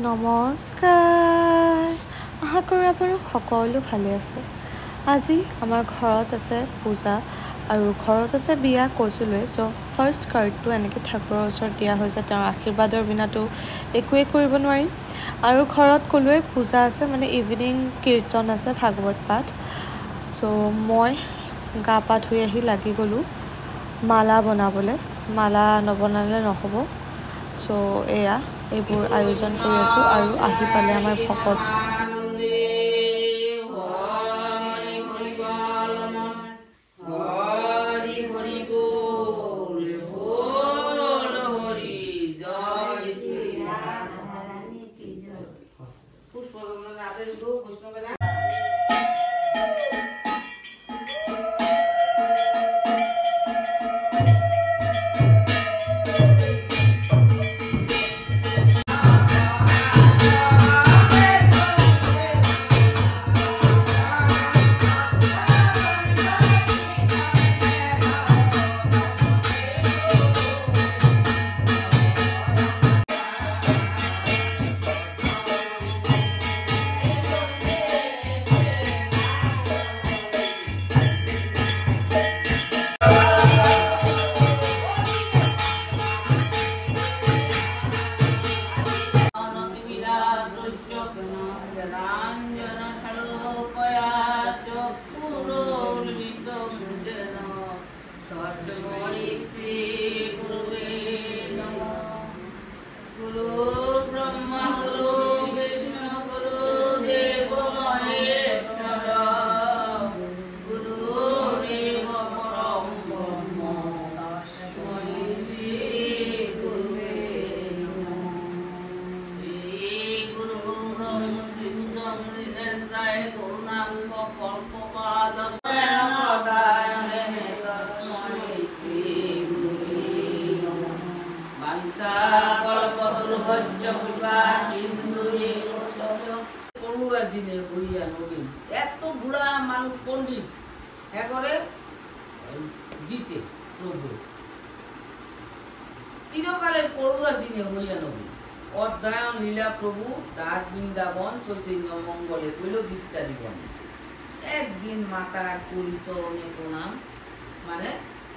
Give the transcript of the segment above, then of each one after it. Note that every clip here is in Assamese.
নমস্কাৰ আশা কৰোঁ আপোনালোক সকলো ভালে আছে। আজি আমাৰ ঘৰত আছে পূজা আৰু ঘৰত আছে বিয়া কৈছিলোৱে। চ' ফাৰ্ষ্ট কাৰ্ডটো এনেকৈ ঠাকুৰৰ ওচৰত দিয়া হৈছে, তেওঁৰ আশীৰ্বাদৰ বিনাটো একোৱে কৰিব নোৱাৰিম। আৰু ঘৰত ক'লোৱে পূজা আছে, মানে ইভিনিং কীৰ্তন আছে, ভাগৱত পাঠ। চ' মই গা পা ধুই আহি লাগি গ'লোঁ মালা বনাবলৈ। মালা নবনালে নহ'ব। চ' এয়া এইবোৰ আয়োজন কৰি আছোঁ আৰু আহি পালে আমাৰ ভকত। এত বুড়া মানুষ পণ্ডিত একবারে জিতে প্রভু চিরকালের পড়ুয়া জিনে হইয়া নবী অধ্যয়ন লীলা প্রভু দাস বৃন্দাবন চৈতন্য মঙ্গলে কইল বিস্তারিত একদিন মাতার পরিচরণে প্রণাম মানে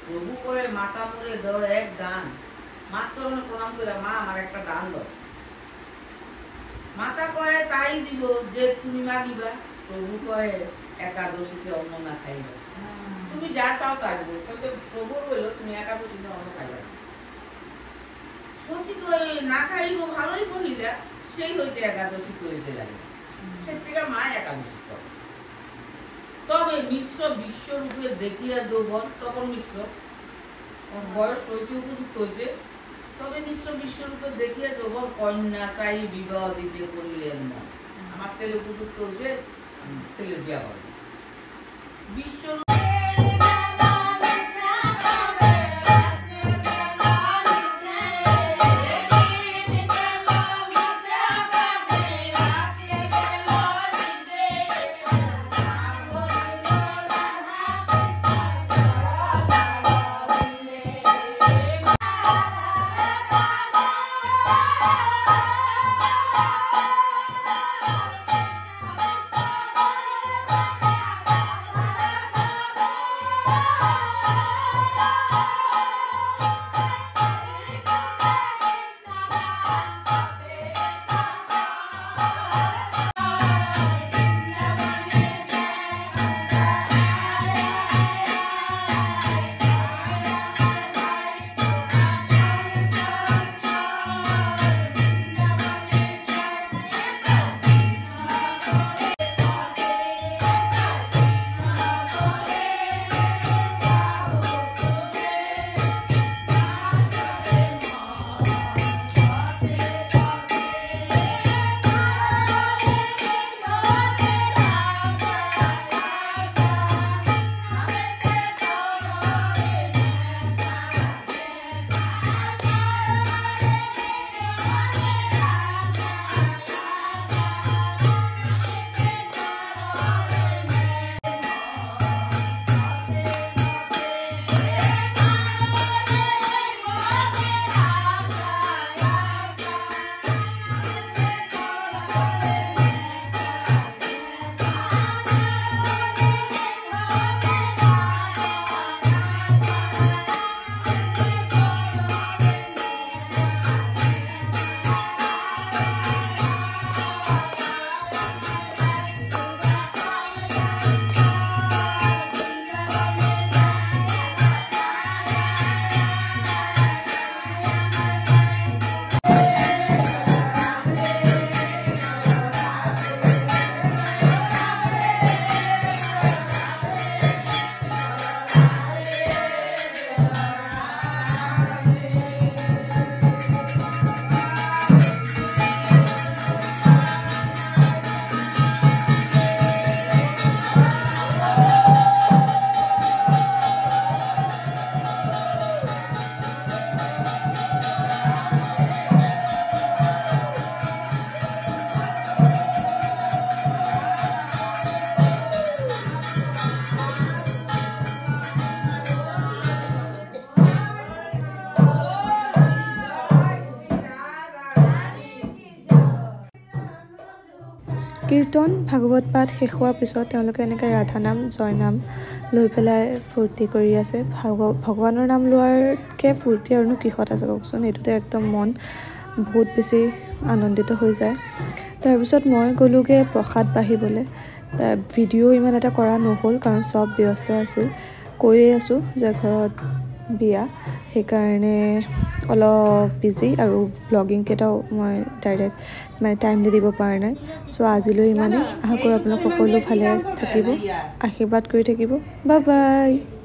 প্রভু কয়ে মাতা মুড়ে দাও এক দান মা চরণে প্রণাম করে মা আমার একটা দান দাও। মাতা কয়ে তাই দিব যে তুমি মাগিবা। প্রভু কয়ে একাদশীতে অন্ন না খাইবা, তুমি যা চাও তাই দিব। প্রভু বলল তুমি একাদশীতে অন্ন খাইবা। শশী কয়ে না খাইব ভালোই কহিলা, সেই হইতে একাদশী করিতে লাগে। সে থেকে মা একাদশী করে। তবে মিশ্র বিশ্বরূপে দেখিয়া যৌবন, তখন মিশ্র বয়স হয়েছে, উপযুক্ত হয়েছে। তবে মিশ্র বিশ্বরূপে দেখিয়া যৌবন কন্যা চাই বিবাহ দিতে করিলেন না। আমার ছেলে উপযুক্ত হয়েছে, ছেলের বিবাহ হবে। বিশ্বরূপ কীৰ্তন ভাগৱত পাঠ শেষ হোৱাৰ পিছত তেওঁলোকে এনেকৈ ৰাধা নাম জয়নাম লৈ পেলাই ফূৰ্তি কৰি আছে। ভগৱানৰ নাম লোৱাৰকৈ ফূৰ্তি আৰুনো কিহত আছে কওকচোন, এইটোতে একদম মন বহুত বেছি আনন্দিত হৈ যায়। তাৰপিছত মই গ'লোগৈ প্ৰসাদ বাঢ়িবলৈ। তাৰ ভিডিঅ' ইমান এটা কৰা নহ'ল কাৰণ চব ব্যস্ত আছিল। কৈয়ে আছোঁ যে ঘৰত বিয়া, সেইকাৰণে অলপ বিজি আৰু ব্লগিংকেইটাও মই ডাইৰেক্ট মানে টাইম দি দিব পৰা নাই। চ' আজিলৈ ইমানেই। আশা কৰোঁ আপোনালোক সকলো ভালে থাকিব, আশীৰ্বাদ কৰি থাকিব। Bye bye.